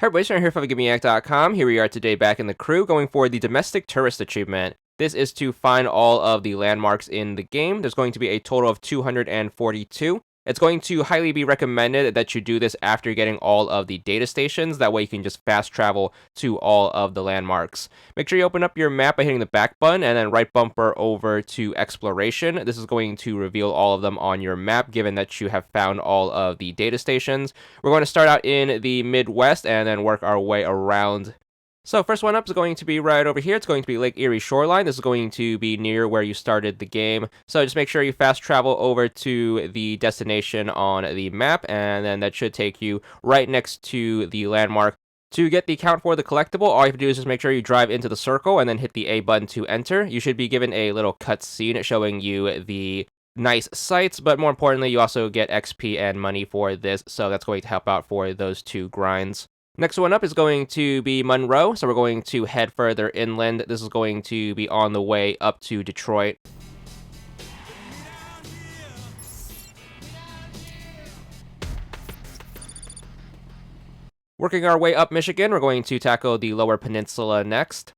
Hey everybody, Sean here from VidGamiac.com. Here we are today back in the crew going for the Domestic Tourist Achievement. This is to find all of the landmarks in the game. There's going to be a total of 242. It's going to highly be recommended that you do this after getting all of the data stations. That way you can just fast travel to all of the landmarks. Make sure you open up your map by hitting the back button and then right bumper over to Exploration. This is going to reveal all of them on your map, given that you have found all of the data stations. We're going to start out in the Midwest and then work our way around. So first one up is going to be right over here. It's going to be Lake Erie Shoreline. This is going to be near where you started the game. So just make sure you fast travel over to the destination on the map, and then that should take you right next to the landmark. To get the count for the collectible, all you have to do is just make sure you drive into the circle and then hit the A button to enter. You should be given a little cutscene showing you the nice sights, but more importantly, you also get XP and money for this, so that's going to help out for those two grinds. Next one up is going to be Monroe, so we're going to head further inland. This is going to be on the way up to Detroit. Working our way up Michigan, we're going to tackle the Lower Peninsula next.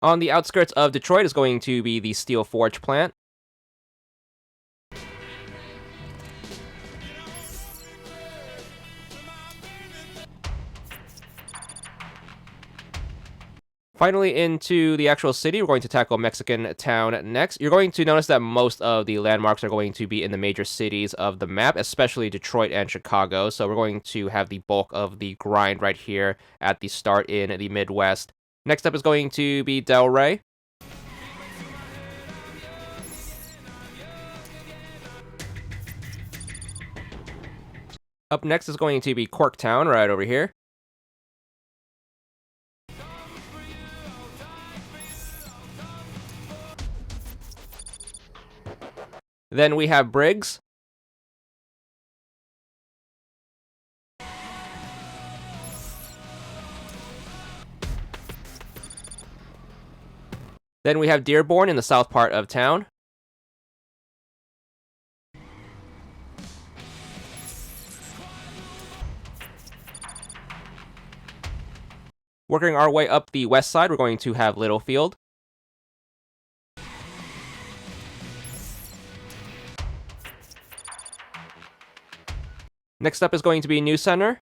On the outskirts of Detroit is going to be the Steel Forge plant. Finally, into the actual city, we're going to tackle Mexican Town next. You're going to notice that most of the landmarks are going to be in the major cities of the map, especially Detroit and Chicago. So we're going to have the bulk of the grind right here at the start in the Midwest. Next up is going to be Delray. Up next is going to be Corktown, right over here. Then we have Briggs. Then we have Dearborn in the south part of town. Working our way up the west side, we're going to have Littlefield. Next up is going to be New Center.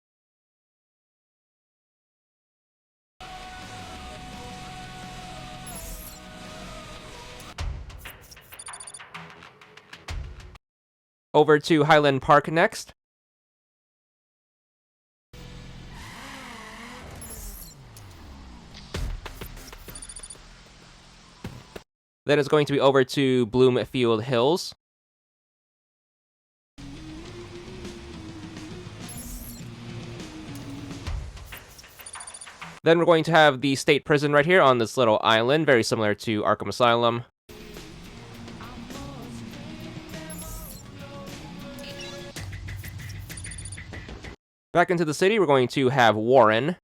Over to Highland Park next. Then it's going to be over to Bloomfield Hills. Then we're going to have the state prison right here on this little island, very similar to Arkham Asylum. Back into the city, we're going to have Warren.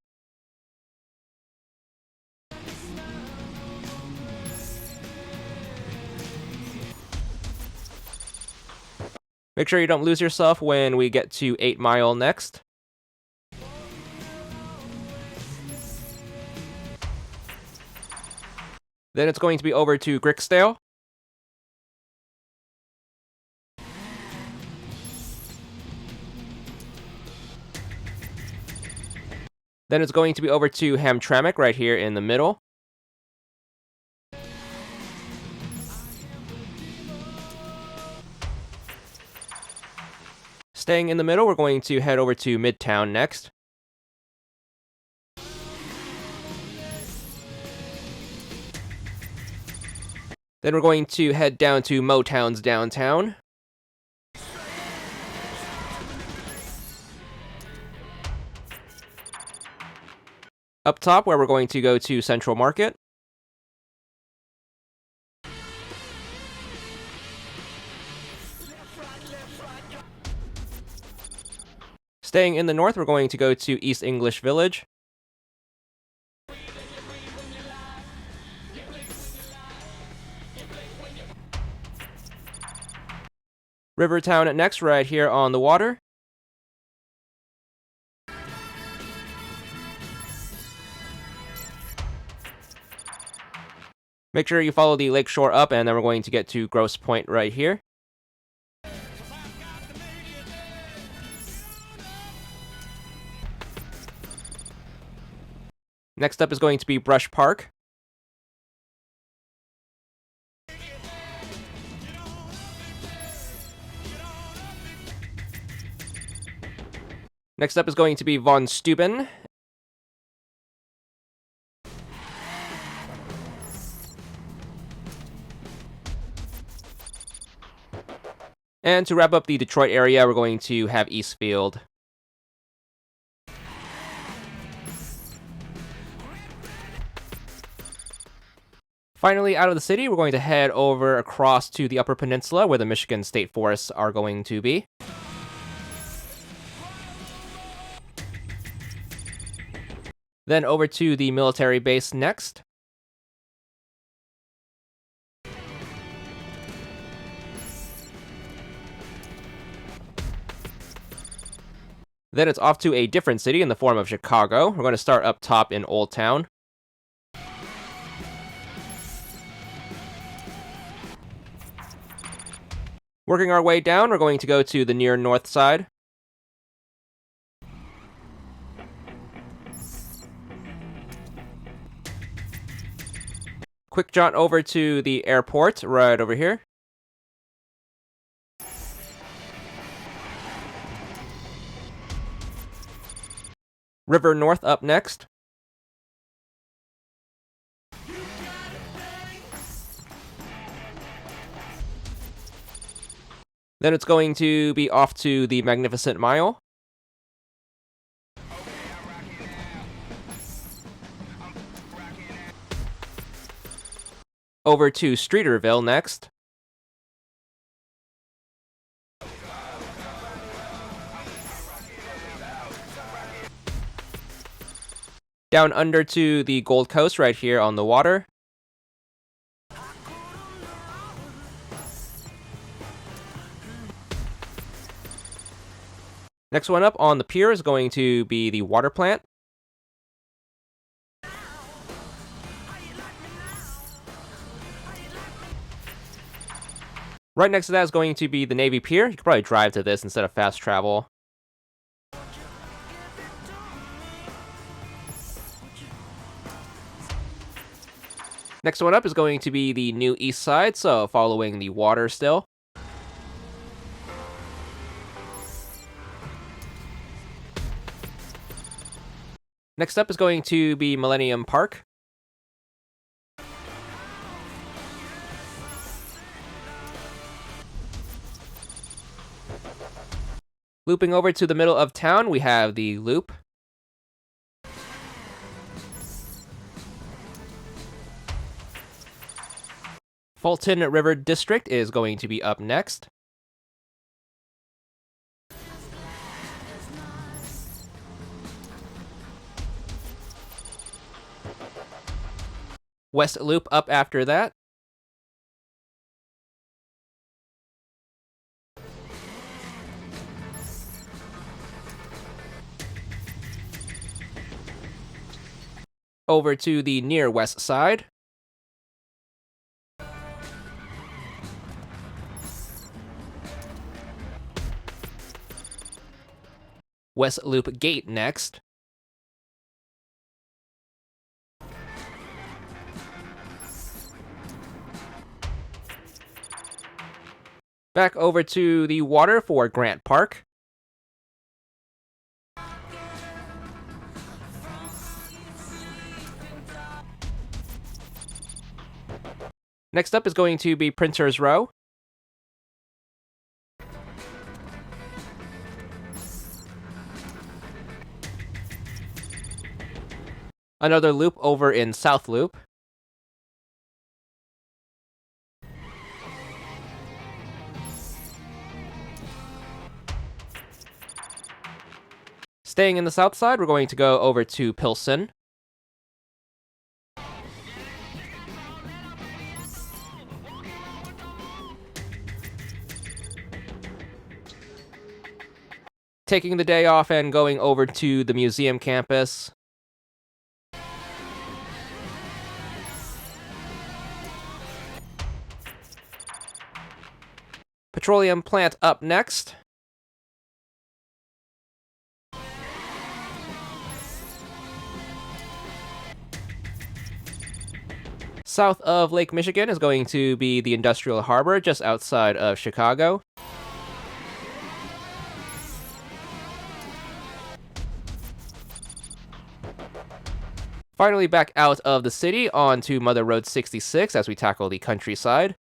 Make sure you don't lose yourself when we get to 8 Mile next. Then it's going to be over to Gricksdale. Then it's going to be over to Hamtramck right here in the middle. Staying in the middle, we're going to head over to Midtown next. Then we're going to head down to Motown's downtown. Up top, where we're going to go to Central Market. Staying in the north, we're going to go to East English Village. Rivertown next, right here on the water. Make sure you follow the lakeshore up, and then we're going to get to Grosse Pointe right here. Next up is going to be Brush Park. Next up is going to be Von Steuben. And to wrap up the Detroit area, we're going to have Eastfield. Finally, out of the city, we're going to head over across to the Upper Peninsula, where the Michigan State Forests are going to be. Then over to the military base next. Then it's off to a different city in the form of Chicago. We're going to start up top in Old Town. Working our way down, we're going to go to the near north side. Quick jaunt over to the airport, right over here. River North up next. Then it's going to be off to the Magnificent Mile. Over to Streeterville next. Down under to the Gold Coast right here on the water. Next one up on the pier is going to be the water plant. Right next to that is going to be the Navy Pier. You could probably drive to this instead of fast travel. Next one up is going to be the New East Side, so following the water still. Next up is going to be Millennium Park. Looping over to the middle of town, we have the Loop. Fulton River District is going to be up next. West Loop up after that. Over to the near west side. West Loop Gate next. Back over to the water for Grant Park. Next up is going to be Printers Row. Another loop over in South Loop. Staying in the south side, we're going to go over to Pilsen. taking the day off and going over to the museum campus. Petroleum plant up next. South of Lake Michigan is going to be the Industrial Harbor, just outside of Chicago. Finally back out of the city onto Mother Road 66 as we tackle the countryside.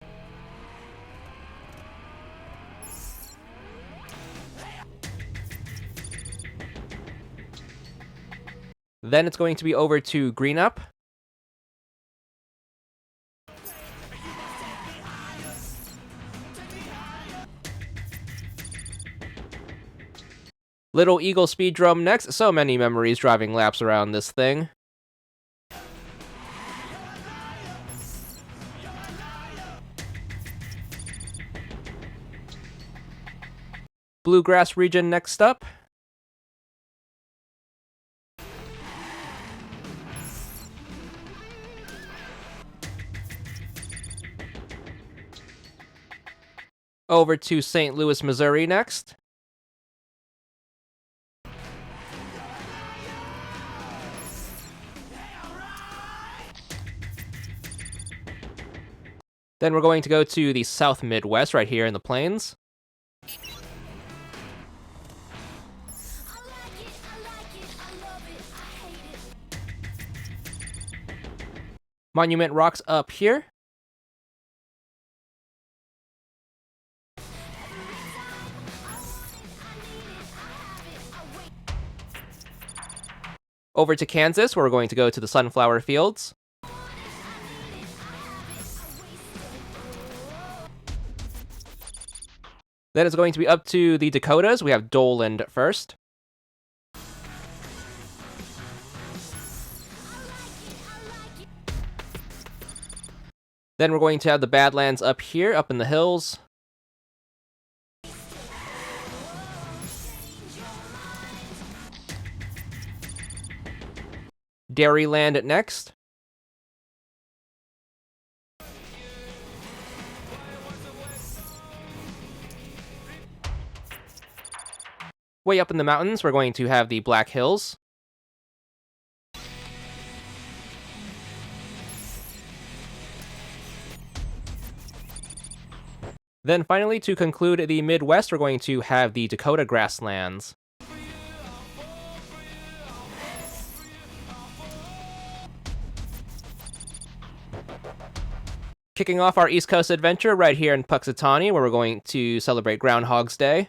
Then it's going to be over to Greenup. Little Eagle Speedrome next. So many memories driving laps around this thing. Bluegrass region next up. Over to St. Louis, Missouri next. Then we're going to go to the South Midwest right here in the Plains. Monument Rocks up here. Over to Kansas, where we're going to go to the sunflower fields. Then it's going to be up to the Dakotas. We have Doland first. Then we're going to have the Badlands up here, up in the hills. Dairyland next. Way up in the mountains, we're going to have the Black Hills. Then finally, to conclude the Midwest, we're going to have the Dakota Grasslands. Kicking off our East Coast adventure right here in Puxatawny, where we're going to celebrate Groundhog's Day.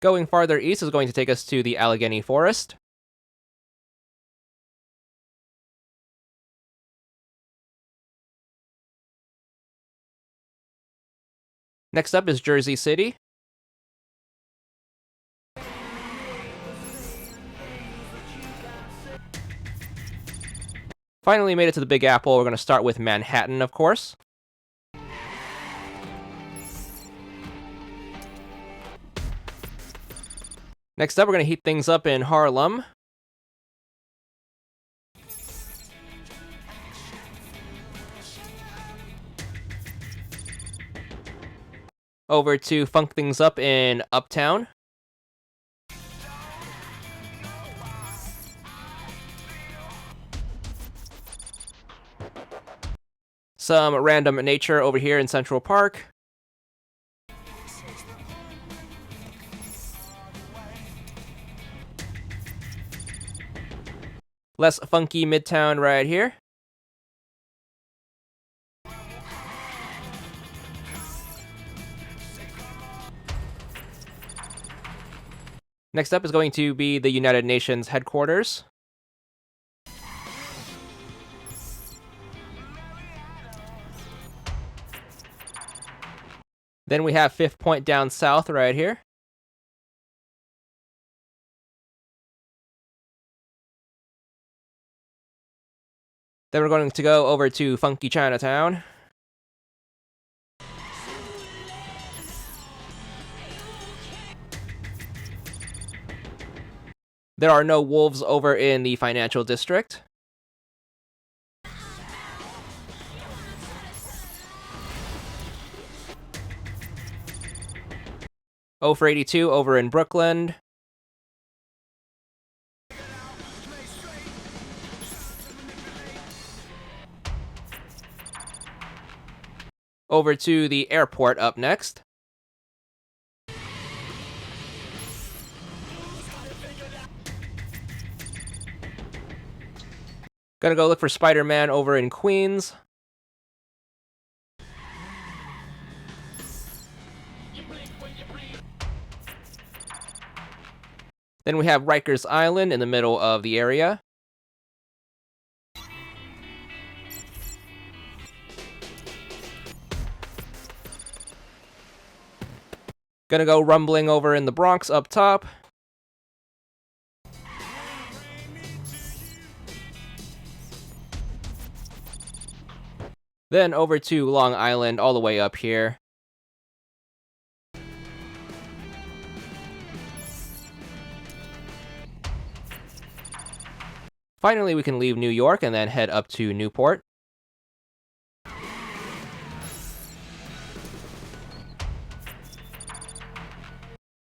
Going farther east is going to take us to the Allegheny Forest. Next up is Jersey City. Finally made it to the Big Apple. We're going to start with Manhattan, of course. Next up, we're going to heat things up in Harlem. Over to funk things up in Uptown. Some random nature over here in Central Park. Less funky Midtown right here. Next up is going to be the United Nations headquarters. Then we have Fifth Point down south right here. Then we're going to go over to Funky Chinatown. There are no wolves over in the financial district. O for 82 over in Brooklyn. Over to the airport up next. Gonna go look for Spider-Man over in Queens. Then we have Rikers Island in the middle of the area. Gonna go rumbling over in the Bronx up top. Then over to Long Island all the way up here. Finally, we can leave New York and then head up to Newport.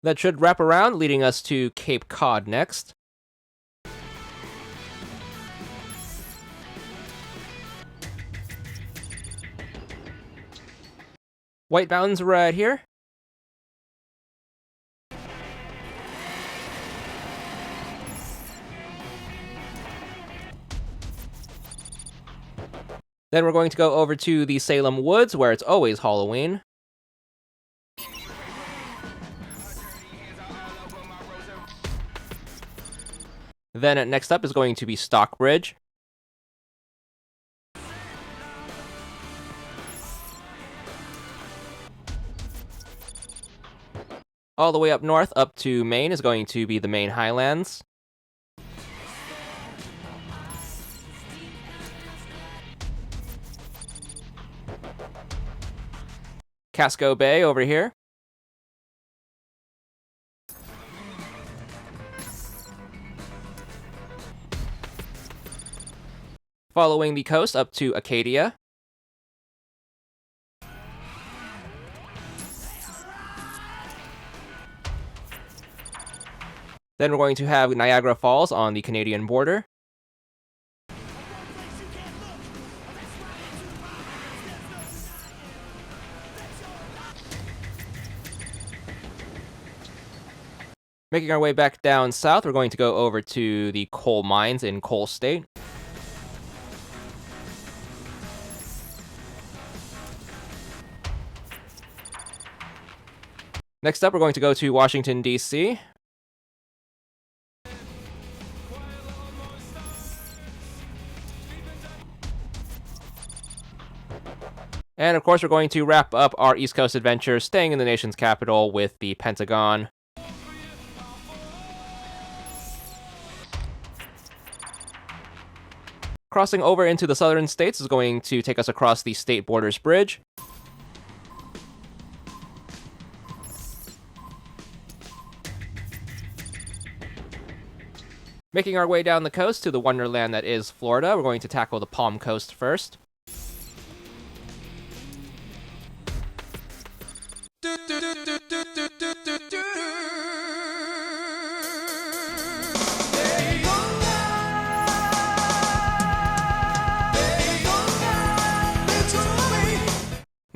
That should wrap around, leading us to Cape Cod next. White Mountains right here. Then we're going to go over to the Salem Woods, where it's always Halloween. Then next up is going to be Stockbridge. All the way up north, up to Maine, is going to be the Maine Highlands. Casco Bay over here. Following the coast up to Acadia. Then we're going to have Niagara Falls on the Canadian border. Making our way back down south, we're going to go over to the coal mines in Coal State. Next up, we're going to go to Washington, D.C. And of course, we're going to wrap up our East Coast adventure, staying in the nation's capital with the Pentagon. Crossing over into the southern states is going to take us across the State Borders Bridge. Making our way down the coast to the wonderland that is Florida, we're going to tackle the Palm Coast first.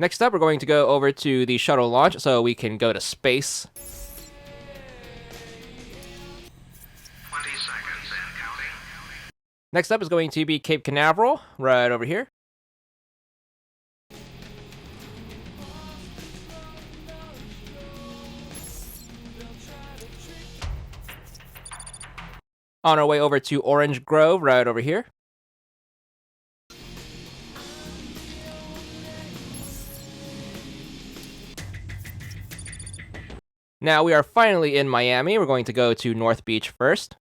Next up, we're going to go over to the shuttle launch so we can go to space. 20 seconds and counting. Next up is going to be Cape Canaveral, right over here. On our way over to Orange Grove, right over here. Now we are finally in Miami. We're going to go to North Beach first.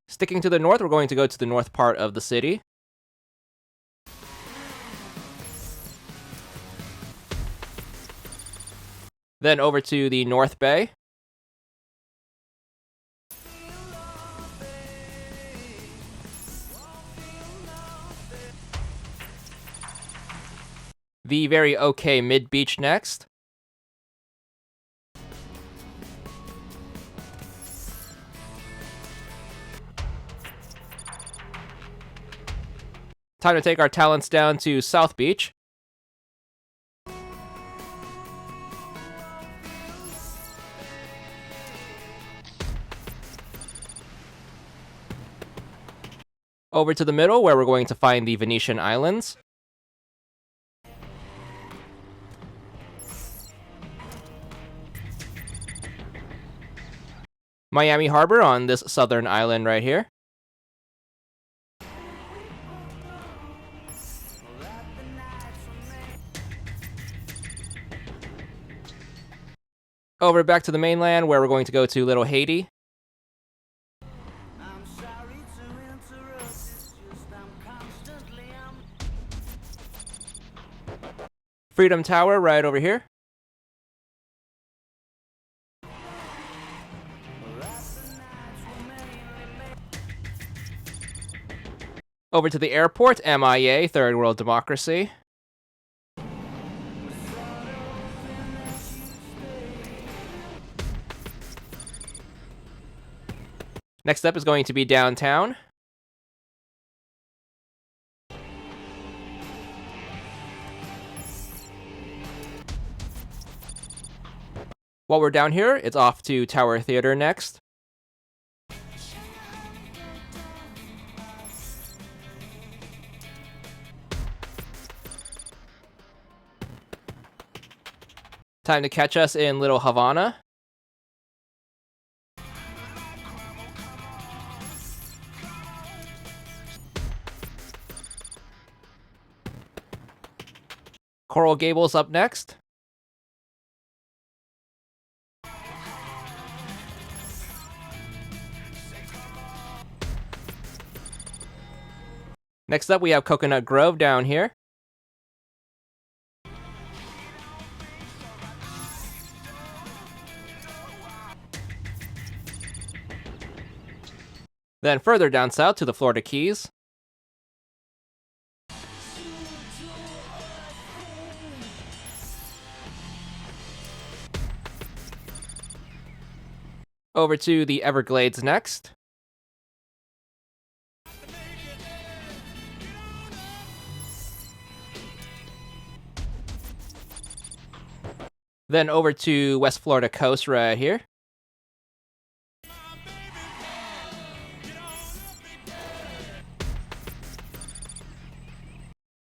Sticking to the north, we're going to go to the north part of the city. Then over to the North Bay. The very okay mid-beach next. Time to take our talents down to South Beach. Over to the middle, where we're going to find the Venetian Islands. Miami Harbor on this southern island right here. Over back to the mainland, where we're going to go to Little Haiti. Freedom Tower right over here. Over to the airport, MIA, Third World Democracy. Next up is going to be downtown. While we're down here, it's off to Tower Theater next. Time to catch us in Little Havana. Coral Gables up next. Next up, we have Coconut Grove down here. Then further down south to the Florida Keys. Over to the Everglades next. Then over to West Florida coast right here.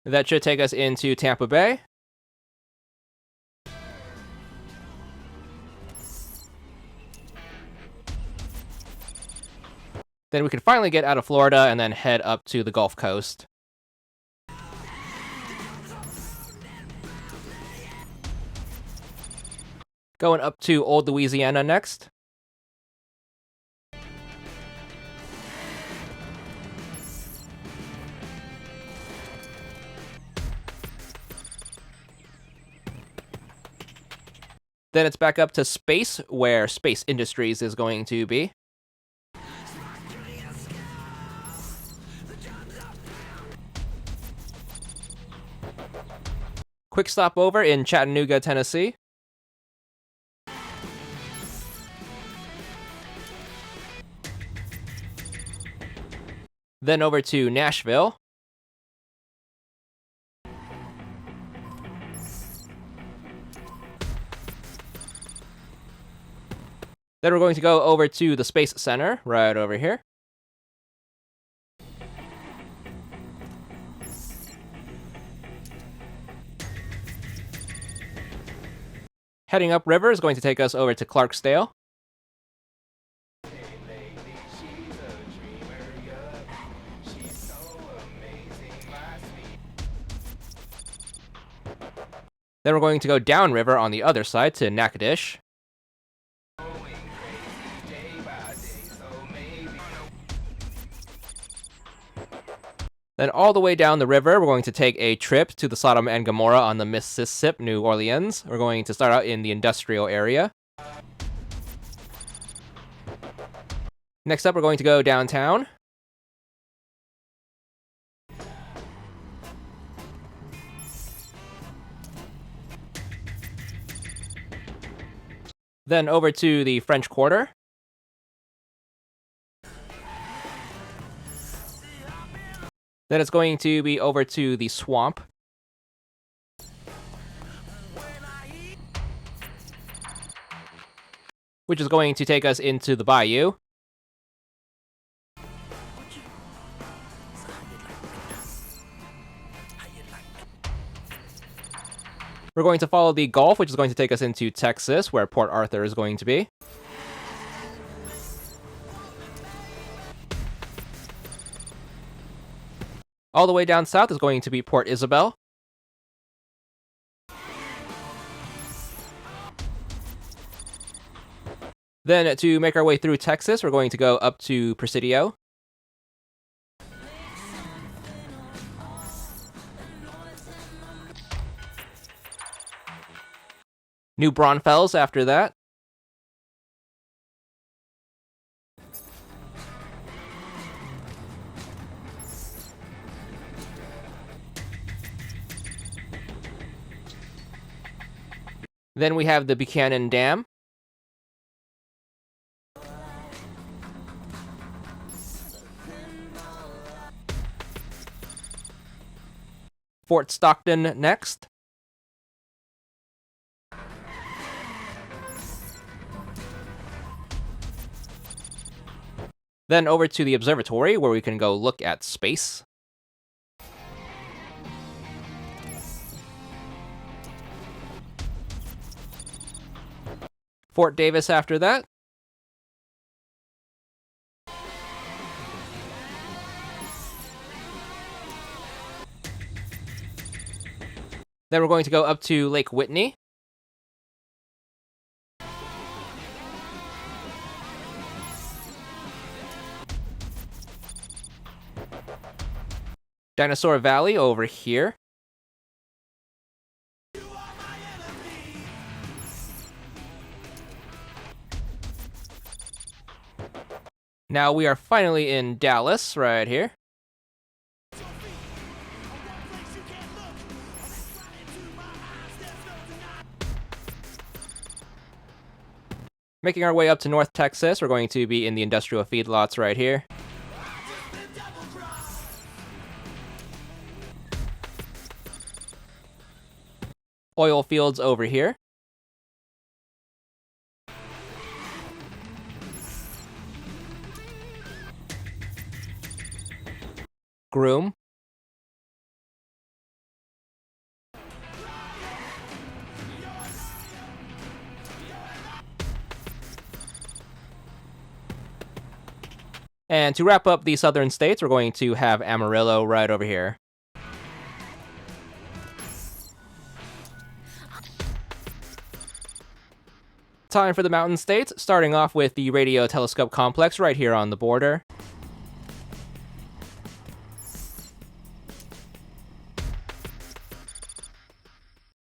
That should take us into Tampa Bay. Then we can finally get out of Florida and then head up to the Gulf Coast. Going up to Old Louisiana next. Then it's back up to space, where Space Industries is going to be. Quick stopover in Chattanooga, Tennessee. Then over to Nashville. Then we're going to go over to the Space Center, right over here. Heading upriver is going to take us over to Clarksdale. Then we're going to go downriver on the other side to Natchitoches. Then all the way down the river, we're going to take a trip to the Sodom and Gomorrah on the Mississippi, New Orleans. We're going to start out in the industrial area. Next up, we're going to go downtown. Then over to the French Quarter. Then it's going to be over to the swamp. Which is going to take us into the bayou. We're going to follow the Gulf, which is going to take us into Texas, where Port Arthur is going to be. All the way down south is going to be Port Isabel. Then to make our way through Texas, we're going to go up to Presidio. New Braunfels after that. Then we have the Buchanan Dam. Fort Stockton next. Then over to the observatory, where we can go look at space. Fort Davis after that. Then we're going to go up to Lake Whitney. Dinosaur Valley over here. Now we are finally in Dallas, right here. Making our way up to North Texas, we're going to be in the industrial feedlots right here. Oil fields over here. Groom. And to wrap up the southern states, we're going to have Amarillo right over here. Time for the mountain states, starting off with the Radio Telescope Complex right here on the border.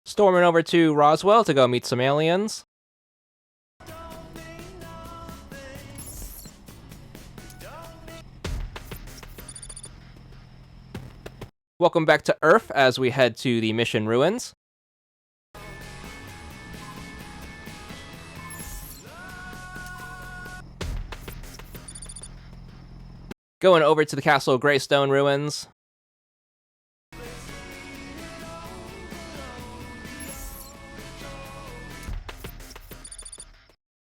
Storming over to Roswell to go meet some aliens. Welcome back to Earth as we head to the Mission Ruins. Going over to the Castle Greystone Ruins.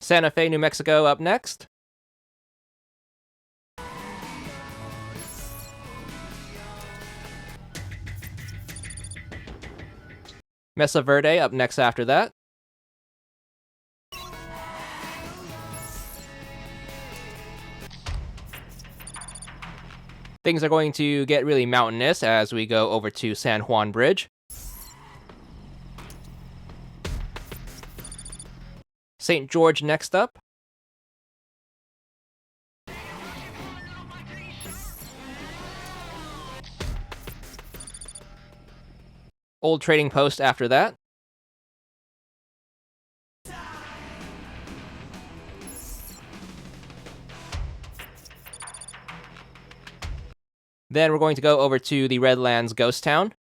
Santa Fe, New Mexico up next. Mesa Verde up next after that. Things are going to get really mountainous as we go over to San Juan Bridge. St. George next up. Old trading post after that. Then we're going to go over to the Redlands Ghost Town.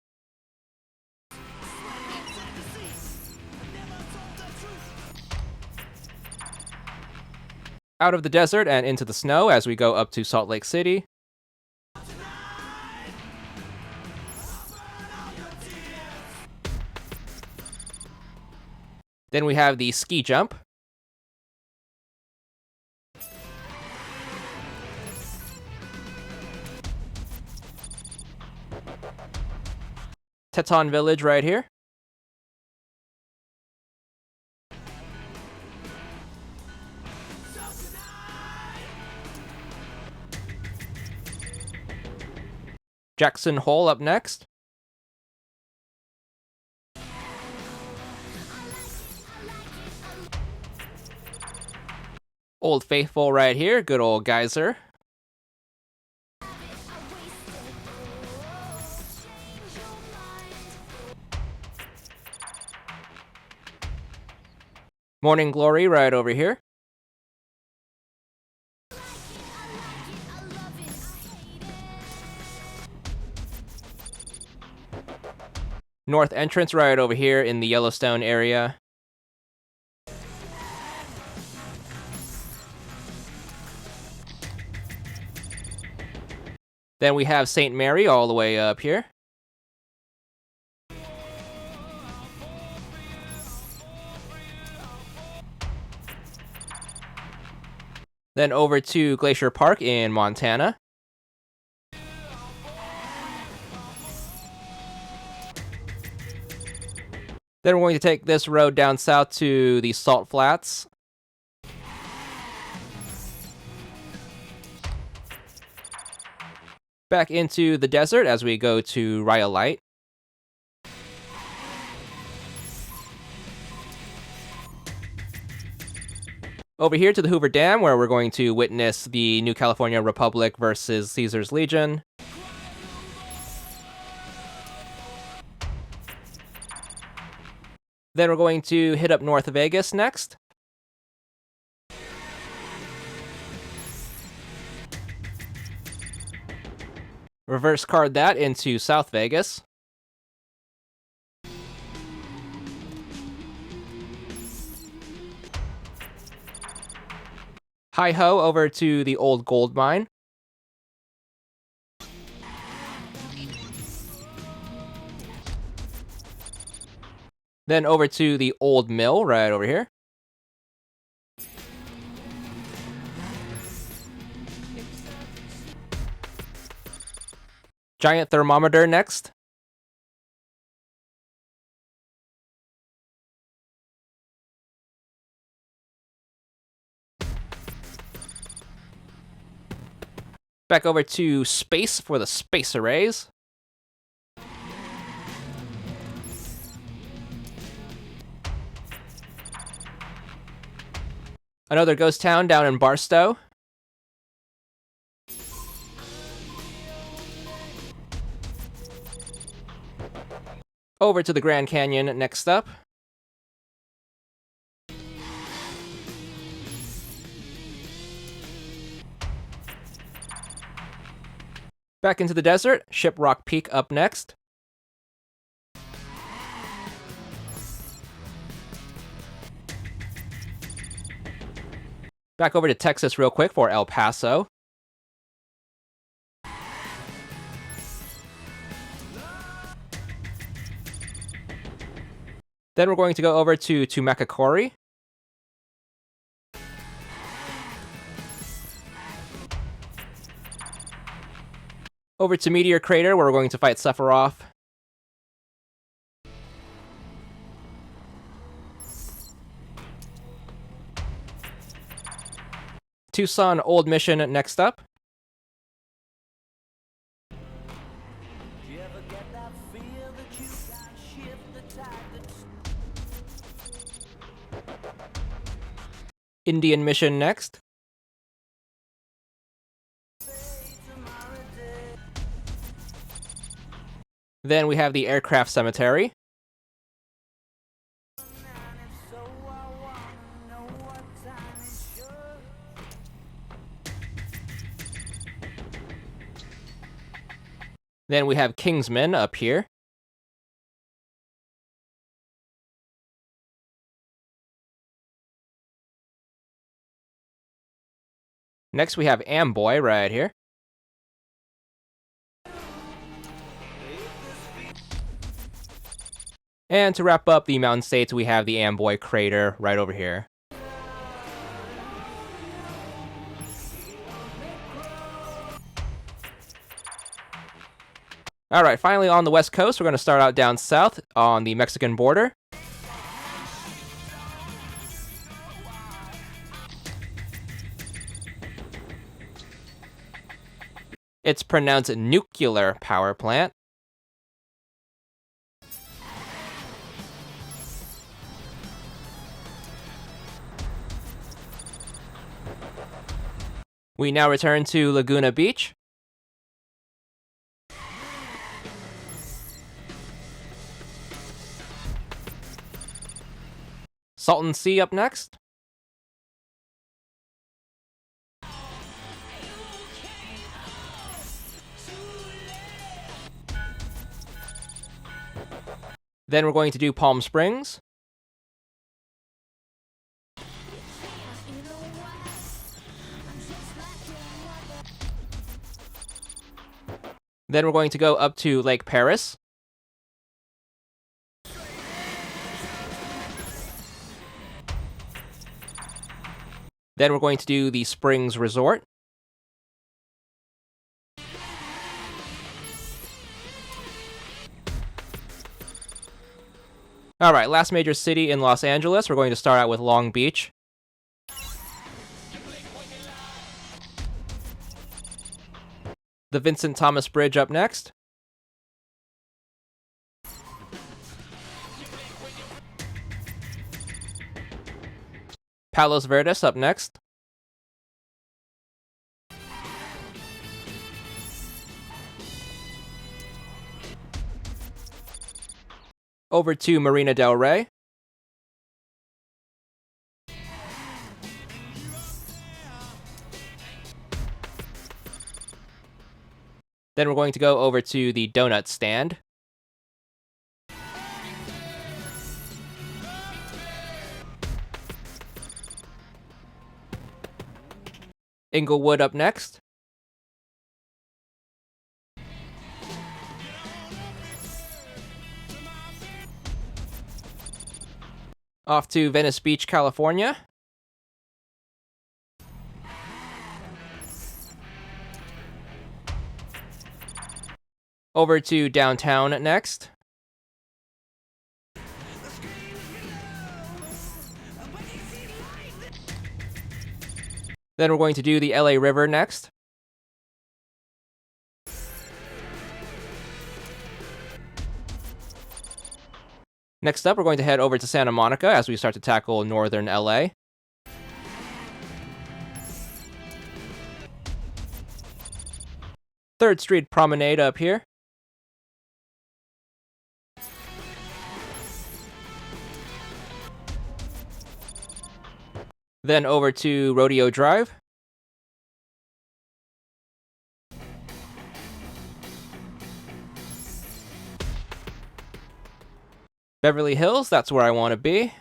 Out of the desert and into the snow as we go up to Salt Lake City. Then we have the ski jump. Teton Village right here. Jackson Hole up next. Old Faithful right here, good old geyser. Morning Glory right over here. North entrance right over here in the Yellowstone area. Then we have St. Mary all the way up here. Then over to Glacier Park in Montana. Then we're going to take this road down south to the Salt Flats. Back into the desert as we go to Rhyolite. Over here to the Hoover Dam, where we're going to witness the New California Republic versus Caesar's Legion. Then we're going to hit up North Vegas next. Reverse card that into South Vegas. Hi-ho over to the old gold mine. Then over to the old mill right over here. Giant thermometer next. Back over to space for the space arrays. Another ghost town down in Barstow. Over to the Grand Canyon next up. Back into the desert, Shiprock Peak up next. Back over to Texas real quick for El Paso. Then we're going to go over to Tumacacori. Over to Meteor Crater, where we're going to fight Sephiroth. Tucson Old Mission next up. Indian Mission next. Then we have the Aircraft Cemetery. Then we have Kingsman up here. Next, we have Amboy right here. And to wrap up the mountain states, we have the Amboy crater right over here. Alright, finally on the west coast, we're going to start out down south on the Mexican border. It's pronounced nuclear power plant. We now return to Laguna Beach. Salton Sea up next. Then we're going to do Palm Springs. Then we're going to go up to Lake Paris. Then we're going to do the Springs Resort. Alright, last major city in Los Angeles. We're going to start out with Long Beach. The Vincent Thomas Bridge up next. Palos Verdes up next. Over to Marina del Rey. Then we're going to go over to the Donut Stand. Inglewood up next. Off to Venice Beach, California. Over to downtown next. Then we're going to do the LA River next. Next up, we're going to head over to Santa Monica as we start to tackle northern LA. Third Street Promenade up here. Then over to Rodeo Drive. Beverly Hills, that's where I want to be.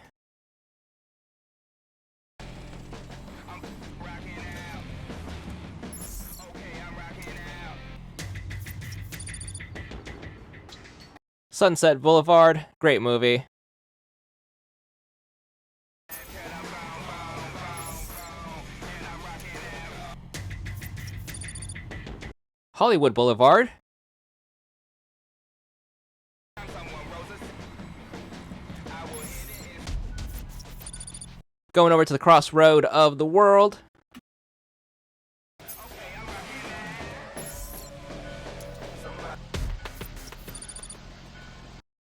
Sunset Boulevard, great movie. Hollywood Boulevard. Going over to the crossroad of the world.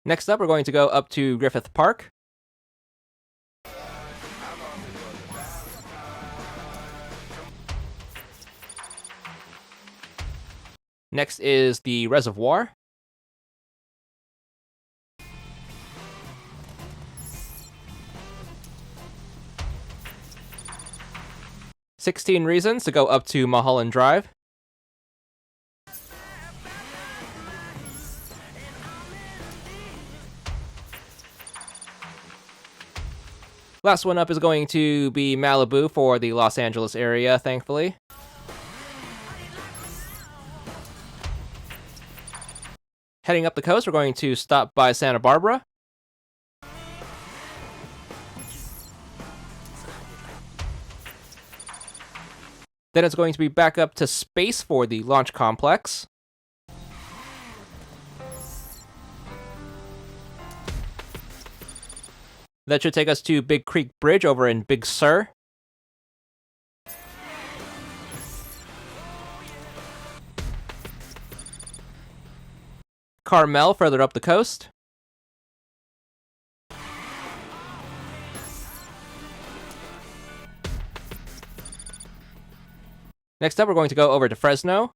Next up, we're going to go up to Griffith Park. Next is the Reservoir. "16 Reasons" to go up to Mulholland Drive. Last one up is going to be Malibu for the Los Angeles area, thankfully. Heading up the coast, we're going to stop by Santa Barbara. Then it's going to be back up to space for the launch complex. That should take us to Big Creek Bridge over in Big Sur. Carmel further up the coast. Next up, we're going to go over to Fresno.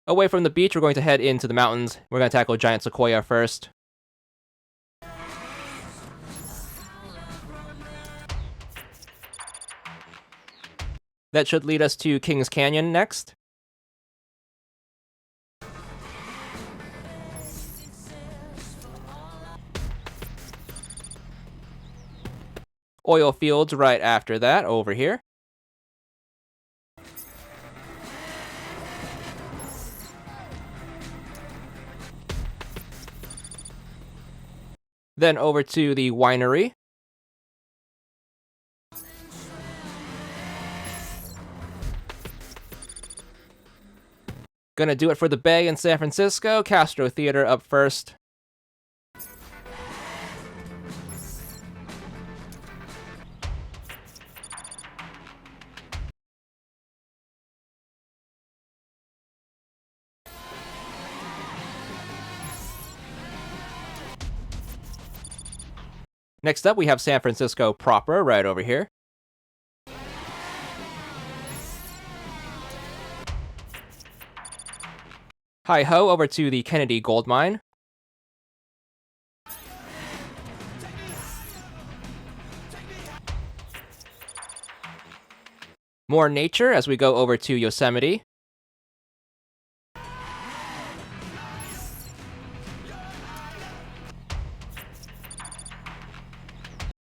Away from the beach, we're going to head into the mountains. We're going to tackle Giant Sequoia first. That should lead us to Kings Canyon next. Oil fields right after that, over here. Then over to the winery. Gonna do it for the Bay in San Francisco. Castro Theater up first. Next up, we have San Francisco proper, right over here. Hi-ho over to the Kennedy Gold Mine. More nature as we go over to Yosemite.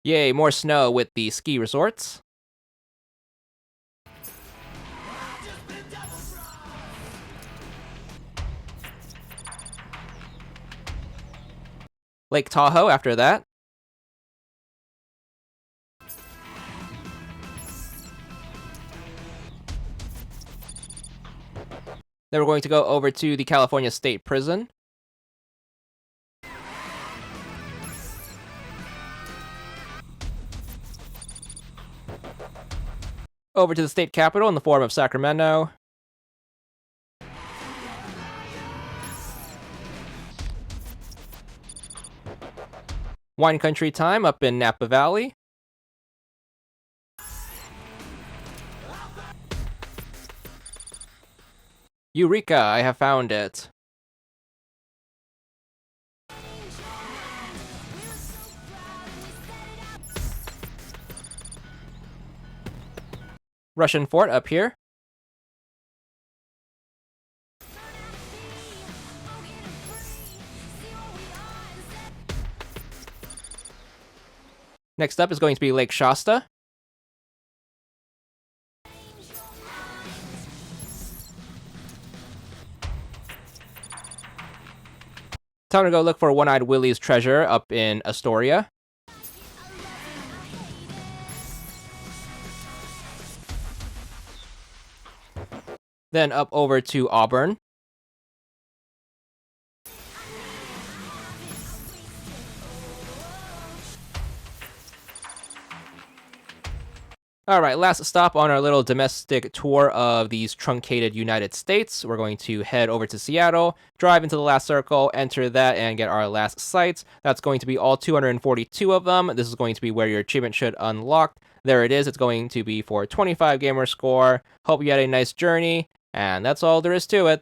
Yay, more snow with the ski resorts. Lake Tahoe after that. Then we're going to go over to the California State Prison. Over to the state capitol in the form of Sacramento. Wine Country time up in Napa Valley. Eureka, I have found it. Russian fort up here. Next up is going to be Lake Shasta. Time to go look for One-Eyed Willie's treasure up in Astoria. Then up over to Auburn. Alright, last stop on our little domestic tour of these truncated United States. We're going to head over to Seattle, drive into the last circle, enter that, and get our last sites. That's going to be all 242 of them. This is going to be where your achievement should unlock. There it is. It's going to be for 25 gamer score. Hope you had a nice journey, and that's all there is to it.